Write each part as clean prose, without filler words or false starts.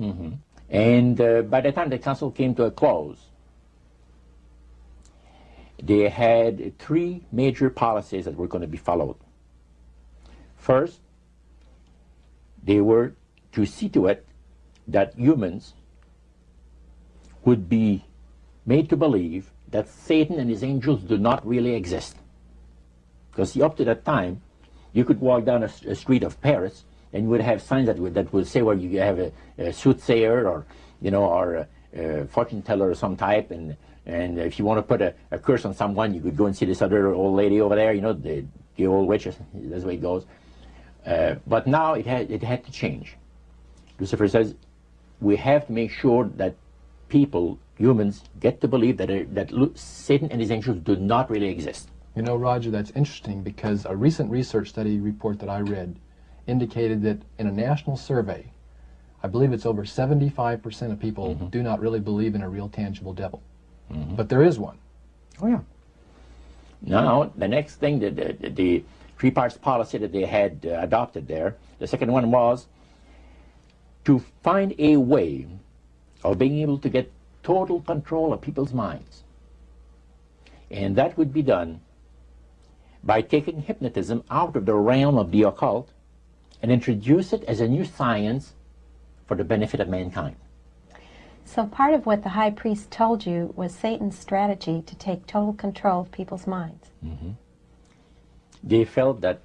Mm-hmm. And by the time the council came to a close, they had three major policies that were going to be followed. First, they were to see to it that humans would be made to believe that Satan and his angels do not really exist. Because up to that time, you could walk down a street of Paris and you would have signs that would say where you have a soothsayer or, or a fortune teller of some type, and if you want to put a curse on someone, you could go and see this other old lady over there, the old witch, that's the way it goes. But now it had to change. Lucifer says, we have to make sure that people, humans, get to believe that Satan and his angels do not really exist. You know, Roger, that's interesting because a recent research study report that I read indicated that in a national survey, I believe it's over 75% of people do not really believe in a real tangible devil. But there is one. Oh, yeah. Now, the next thing, the three parts policy that they had adopted there, the second one was to find a way of being able to get total control of people's minds. And that would be done by taking hypnotism out of the realm of the occult and introduce it as a new science for the benefit of mankind. So part of what the high priest told you was Satan's strategy to take total control of people's minds. They felt that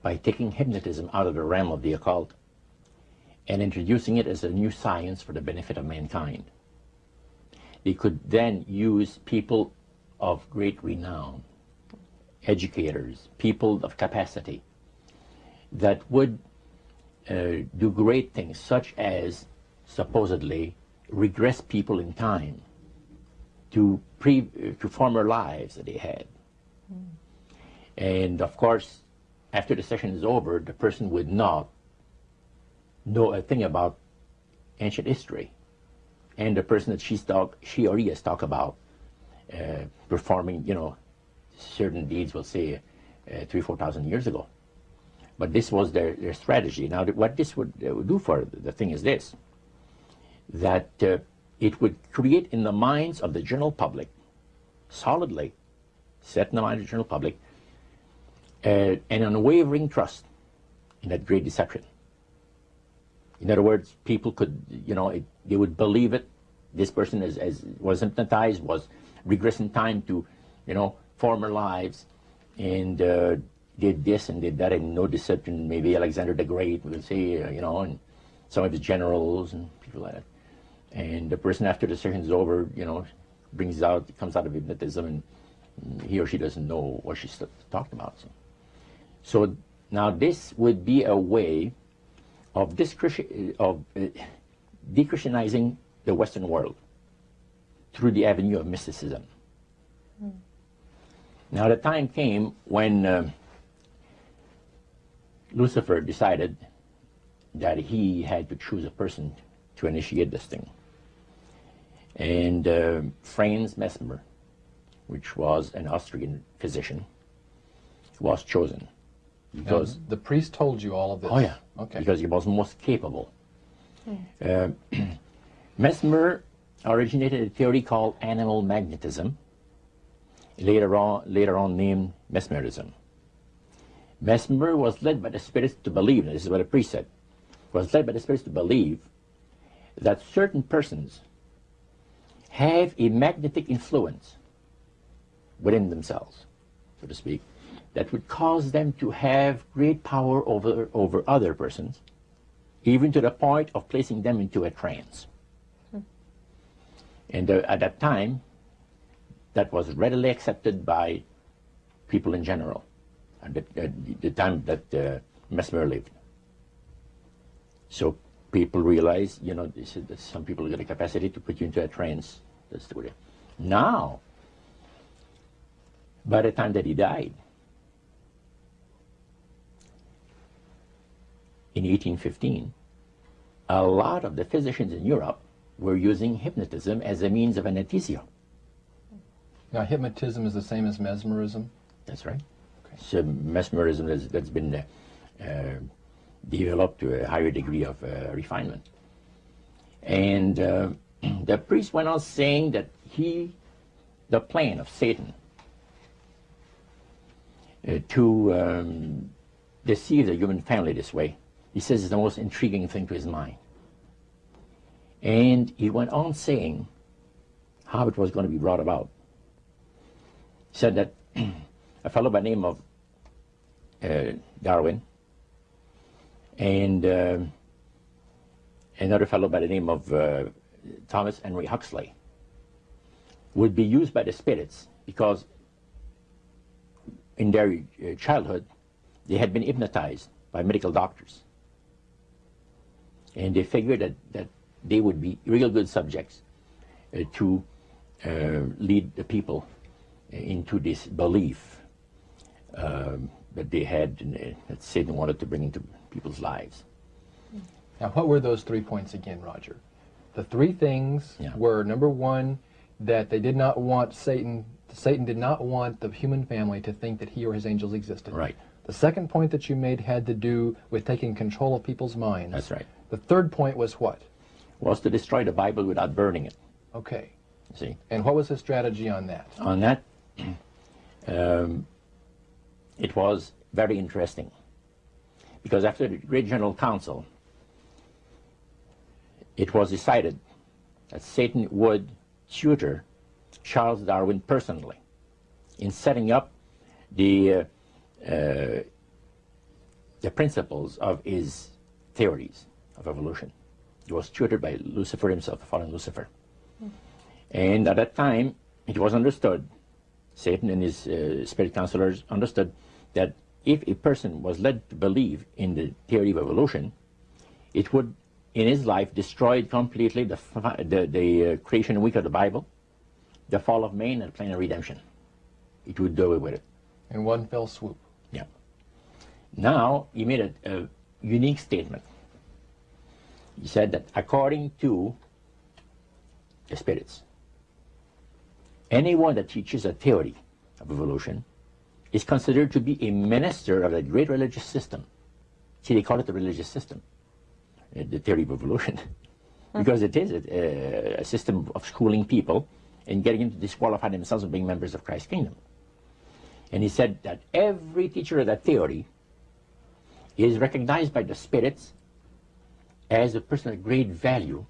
by taking hypnotism out of the realm of the occult and introducing it as a new science for the benefit of mankind, they could then use people of great renown, educators, people of capacity, that would do great things, such as supposedly regress people in time to former lives that they had. And of course, after the session is over, the person would not know a thing about ancient history. And the person that she or he has talked about performing, certain deeds, we'll say 3,000 or 4,000 years ago. But this was their strategy. Now, what this would do for the thing is this, that it would create in the minds of the general public, solidly set in the mind of the general public, an unwavering trust in that great deception. In other words, people could, they would believe it. This person was hypnotized, was regressing time to, former lives, and did this and did that, and no deception. Maybe Alexander the Great, we'll say, and some of his generals and people like that. And the person, after the session is over, comes out of hypnotism, and he or she doesn't know what she's talking about. So now this would be a way of de-Christianizing the Western world through the avenue of mysticism. Now the time came when Lucifer decided that he had to choose a person to initiate this thing. And Franz Mesmer, which was an Austrian physician, was chosen. Because the priest told you all of this? Oh yeah, okay. Because he was most capable. Mesmer originated a theory called animal magnetism, later on named mesmerism. Mesmer was led by the spirits to believe, and this is what the priest said, was led by the spirits to believe that certain persons have a magnetic influence within themselves, so to speak, that would cause them to have great power over other persons, even to the point of placing them into a trance. And at that time, that was readily accepted by people in general, at the time that Mesmer lived. So people realized, some people got a capacity to put you into a trance. That's the way. Now, by the time that he died, in 1815, a lot of the physicians in Europe were using hypnotism as a means of anesthesia. Now, hypnotism is the same as mesmerism? That's right. Okay. So mesmerism that's been developed to a higher degree of refinement. And the priest went on saying that the plan of Satan to deceive the human family this way, he says, is the most intriguing thing to his mind. And he went on saying how it was going to be brought about. He said that a fellow by the name of Darwin and another fellow by the name of Thomas Henry Huxley would be used by the spirits because in their childhood they had been hypnotized by medical doctors. And they figured that they would be real good subjects to lead the people into this belief that they had, that Satan wanted to bring into people's lives. Now, what were those 3 points again, Roger? The 3 things were, number 1, that they did not want Satan did not want the human family to think that he or his angels existed. Right. The second point that you made had to do with taking control of people's minds. That's right. The third point was what? Was to destroy the Bible without burning it. Okay. See? And what was his strategy on that? On that, it was very interesting. Because after the Great General Council, it was decided that Satan would tutor Charles Darwin personally in setting up the principles of his theories of evolution. He was tutored by Lucifer himself, the fallen Lucifer. And at that time, it was understood, Satan and his spirit counselors understood, that if a person was led to believe in the theory of evolution, it would, in his life, destroy completely the creation week of the Bible, the fall of man, and the plan of redemption. It would do away with it. In one fell swoop. Yeah. Now, he made a unique statement. He said that according to the spirits, anyone that teaches a theory of evolution is considered to be a minister of a great religious system. See, they call it the religious system, the theory of evolution, because it is a system of schooling people and getting them to disqualify themselves from being members of Christ's kingdom. And he said that every teacher of that theory is recognized by the spirits as a person of great value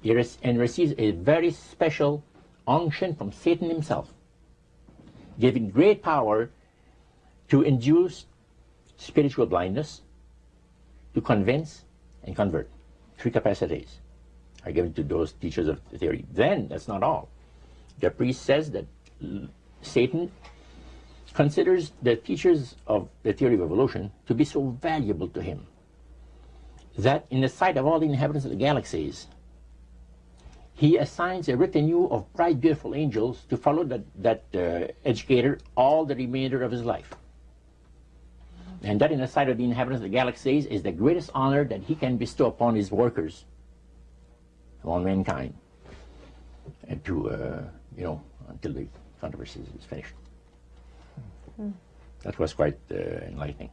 and receives a very special unction from Satan himself, giving great power to induce spiritual blindness, to convince and convert. 3 capacities are given to those teachers of the theory. Then, that's not all. The priest says that Satan considers the teachers of the theory of evolution to be so valuable to him that in the sight of all the inhabitants of the galaxies, he assigns a retinue of bright, beautiful angels to follow that educator all the remainder of his life. And that in the sight of the inhabitants of the galaxies is the greatest honor that he can bestow upon his workers, upon mankind, and to, until the controversy is finished. That was quite enlightening.